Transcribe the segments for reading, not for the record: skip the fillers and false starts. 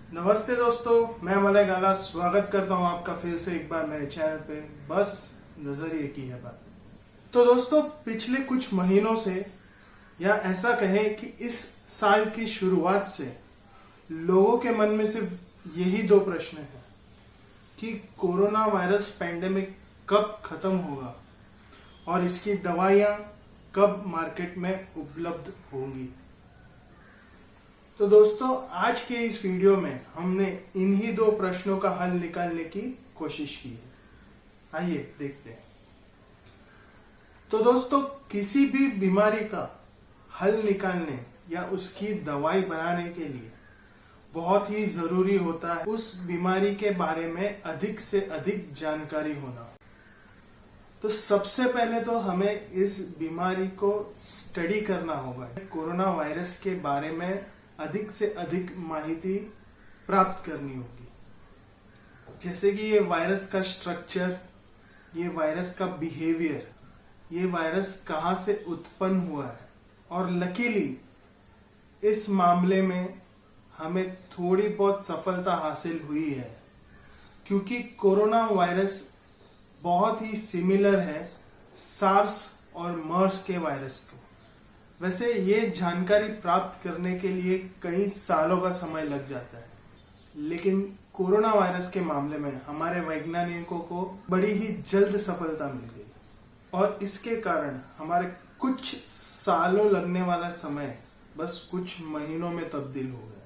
नमस्ते दोस्तों, मैं मलय गाला स्वागत करता हूं आपका फिर से एक बार मेरे चैनल पे। बस नजरिए की है बात। तो दोस्तों, पिछले कुछ महीनों से या ऐसा कहें कि इस साल की शुरुआत से लोगों के मन में सिर्फ यही दो प्रश्न हैं कि कोरोना वायरस पैंडेमिक कब खत्म होगा और इसकी दवाइयां कब मार्केट में उपलब्ध होंगी। तो दोस्तों, आज के इस वीडियो में हमने इन्हीं दो प्रश्नों का हल निकालने की कोशिश की है। आइए देखते हैं। तो दोस्तों, किसी भी बीमारी का हल निकालने या उसकी दवाई बनाने के लिए बहुत ही जरूरी होता है उस बीमारी के बारे में अधिक से अधिक जानकारी होना। तो सबसे पहले तो हमें इस बीमारी को स्टडी करना होगा। कोरोना वायरस के बारे में अधिक से अधिक माहिती प्राप्त करनी होगी, जैसे कि ये वायरस का स्ट्रक्चर, ये वायरस का बिहेवियर, ये वायरस कहाँ से उत्पन्न हुआ है। और लकीली इस मामले में हमें थोड़ी बहुत सफलता हासिल हुई है, क्योंकि कोरोना वायरस बहुत ही सिमिलर है सार्स और मर्स के वायरस को। वैसे ये जानकारी प्राप्त करने के लिए कई सालों का समय लग जाता है, लेकिन कोरोना वायरस के मामले में हमारे वैज्ञानिकों को बड़ी ही जल्द सफलता मिल गई और इसके कारण हमारे कुछ सालों लगने वाला समय बस कुछ महीनों में तब्दील हो गया।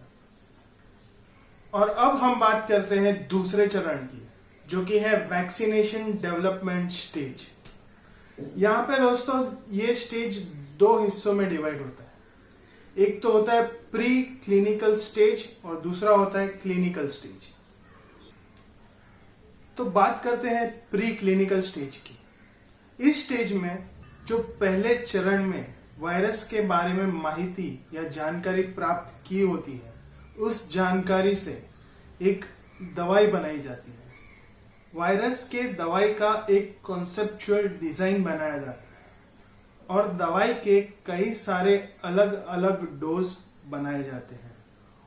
और अब हम बात करते हैं दूसरे चरण की, जो कि है वैक्सीनेशन डेवलपमेंट स्टेज। यहाँ पे दोस्तों ये स्टेज दो हिस्सों में डिवाइड होता है। एक तो होता है प्री क्लिनिकल स्टेज और दूसरा होता है क्लिनिकल स्टेज। तो बात करते हैं प्री क्लिनिकल स्टेज की। इस स्टेज में जो पहले चरण में वायरस के बारे में माहिती या जानकारी प्राप्त की होती है, उस जानकारी से एक दवाई बनाई जाती है। वायरस के दवाई का एक कॉन्सेप्चुअल डिजाइन बनाया जाता है और दवाई के कई सारे अलग अलग डोज बनाए जाते हैं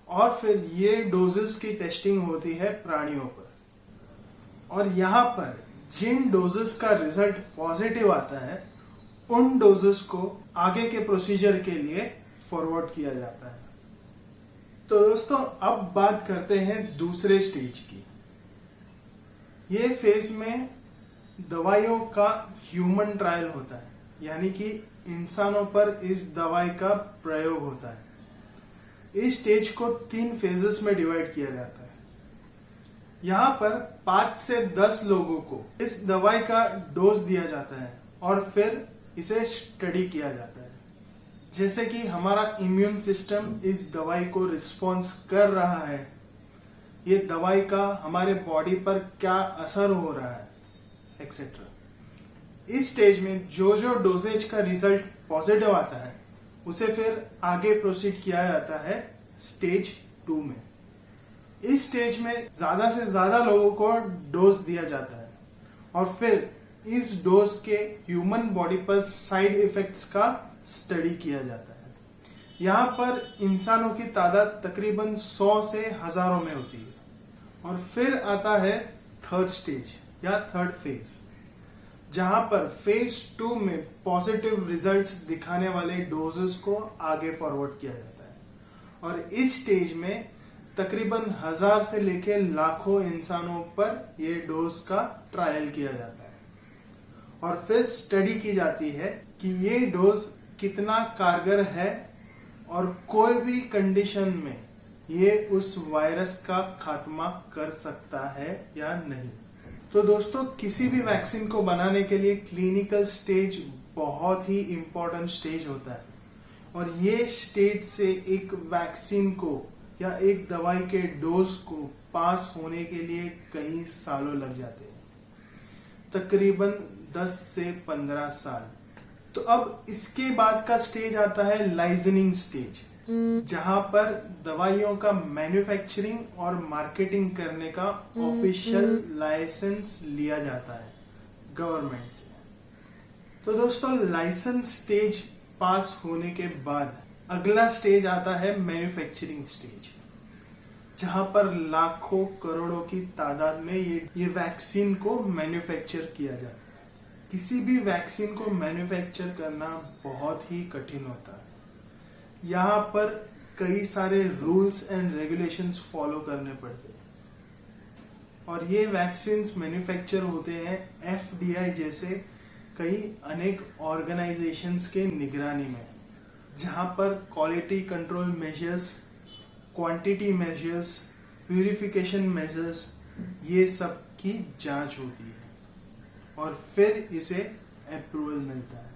और फिर ये डोजेस की टेस्टिंग होती है प्राणियों पर। और यहाँ पर जिन डोजेस का रिजल्ट पॉजिटिव आता है, उन डोजेस को आगे के प्रोसीजर के लिए फॉरवर्ड किया जाता है। तो दोस्तों, अब बात करते हैं दूसरे स्टेज की। ये फेज में दवाइयों का ह्यूमन ट्रायल होता है, यानी कि इंसानों पर इस दवाई का प्रयोग होता है। इस स्टेज को 3 फेजेस में डिवाइड किया जाता है। यहाँ पर 5 से 10 लोगों को इस दवाई का डोज दिया जाता है और फिर इसे स्टडी किया जाता है, जैसे कि हमारा इम्यून सिस्टम इस दवाई को रिस्पॉन्स कर रहा है, ये दवाई का हमारे बॉडी पर क्या असर हो रहा है, एक्सेट्रा। इस स्टेज में जो डोजेज का रिजल्ट पॉजिटिव आता है, उसे फिर आगे प्रोसीड किया जाता है स्टेज 2 में। इस स्टेज में ज्यादा से ज्यादा लोगों को डोज दिया जाता है और फिर इस डोज के ह्यूमन बॉडी पर साइड इफेक्ट्स का स्टडी किया जाता है। यहाँ पर इंसानों की तादाद तकरीबन 100 से हजारों में होती है। और फिर आता है थर्ड स्टेज या थर्ड फेज, जहां पर फेज 2 में पॉजिटिव रिजल्ट्स दिखाने वाले डोजेस को आगे फॉरवर्ड किया जाता है। और इस स्टेज में तकरीबन 1000 से लेकर लाखों इंसानों पर यह डोज का ट्रायल किया जाता है और फिर स्टडी की जाती है कि ये डोज कितना कारगर है और कोई भी कंडीशन में ये उस वायरस का खात्मा कर सकता है या नहीं। तो दोस्तों, किसी भी वैक्सीन को बनाने के लिए क्लिनिकल स्टेज बहुत ही इंपॉर्टेंट स्टेज होता है और ये स्टेज से एक वैक्सीन को या एक दवाई के डोज को पास होने के लिए कई सालों लग जाते हैं, तकरीबन 10 से 15 साल। तो अब इसके बाद का स्टेज आता है लाइसेंसिंग स्टेज, जहां पर दवाइयों का मैन्युफैक्चरिंग और मार्केटिंग करने का ऑफिशियल लाइसेंस लिया जाता है गवर्नमेंट से। तो दोस्तों, लाइसेंस स्टेज पास होने के बाद अगला स्टेज आता है मैन्युफैक्चरिंग स्टेज। जहां पर लाखों करोड़ों की तादाद में ये वैक्सीन को मैन्युफैक्चर किया जाता है। किसी भी वैक्सीन को मैन्युफैक्चर करना बहुत ही कठिन होता है। यहाँ पर कई सारे रूल्स एंड रेगुलेशंस फॉलो करने पड़ते हैं और ये वैक्सीन्स मैन्युफैक्चर होते हैं एफडीआई जैसे कई अनेक ऑर्गेनाइजेशंस के निगरानी में, जहां पर quality control measures, quantity measures, purification measures, ये सब की जांच होती है और फिर इसे अप्रूवल मिलता है।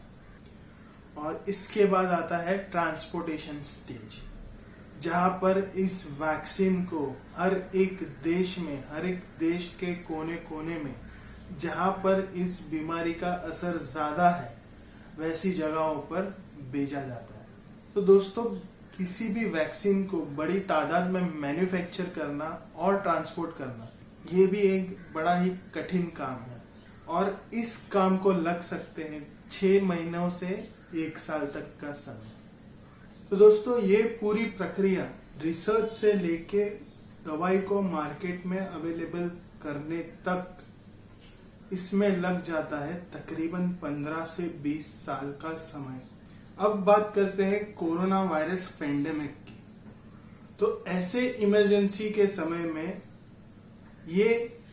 और इसके बाद आता है ट्रांसपोर्टेशन स्टेज, जहां पर इस वैक्सीन को हर एक देश में, हर एक देश के कोने कोने में जहां पर इस बीमारी का असर ज्यादा है वैसी जगहों पर भेजा जाता है। तो दोस्तों, किसी भी वैक्सीन को बड़ी तादाद में मैन्युफैक्चर करना और ट्रांसपोर्ट करना ये भी एक बड़ा ही कठिन काम है और इस काम को लग सकते हैं 6 महीनों से 1 साल तक का समय। तो दोस्तों, ये पूरी प्रक्रिया रिसर्च से लेके दवाई को मार्केट में अवेलेबल करने तक इसमें लग जाता है तकरीबन 15 से 20 साल का समय। अब बात करते हैं कोरोना वायरस पेंडेमिक की। तो ऐसे इमरजेंसी के समय में ये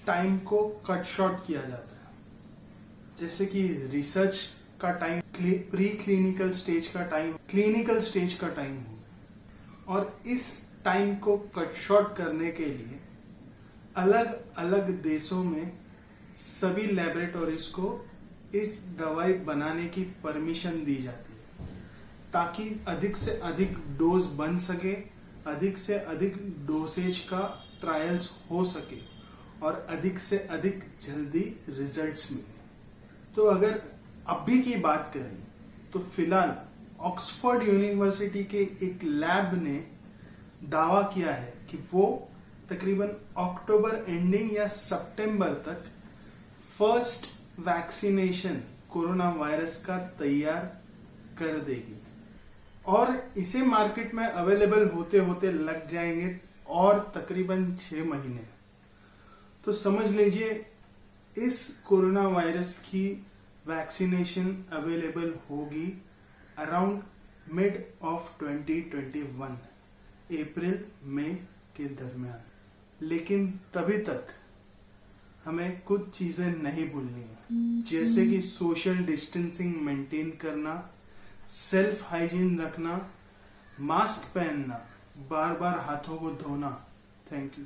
टाइम को कट शॉर्ट किया जाता है, जैसे कि रिसर्च का टाइम प्री क्लिनिकल स्टेज का टाइम, क्लिनिकल स्टेज का टाइम हो। और इस टाइम को कट शॉर्ट करने के लिए अलग अलग देशों में सभी लैबोरेटरीज को इस दवाई बनाने की परमिशन दी जाती है ताकि अधिक से अधिक डोज बन सके, अधिक से अधिक डोसेज का ट्रायल्स हो सके और अधिक से अधिक जल्दी रिजल्ट्स मिले। तो अगर अभी की बात करें तो फिलहाल ऑक्सफोर्ड यूनिवर्सिटी के एक लैब ने दावा किया है कि वो तकरीबन अक्टूबर एंडिंग या सितंबर तक फर्स्ट वैक्सीनेशन कोरोना वायरस का तैयार कर देगी और इसे मार्केट में अवेलेबल होते होते लग जाएंगे और तकरीबन 6 महीने। तो समझ लीजिए इस कोरोना वायरस की वैक्सीनेशन अवेलेबल होगी अराउंड मिड ऑफ 2021, अप्रैल मई के दरमियान। लेकिन तभी तक हमें कुछ चीजें नहीं भूलनी है, जैसे कि सोशल डिस्टेंसिंग मेंटेन करना, सेल्फ हाइजीन रखना, मास्क पहनना, बार बार हाथों को धोना। Thank you.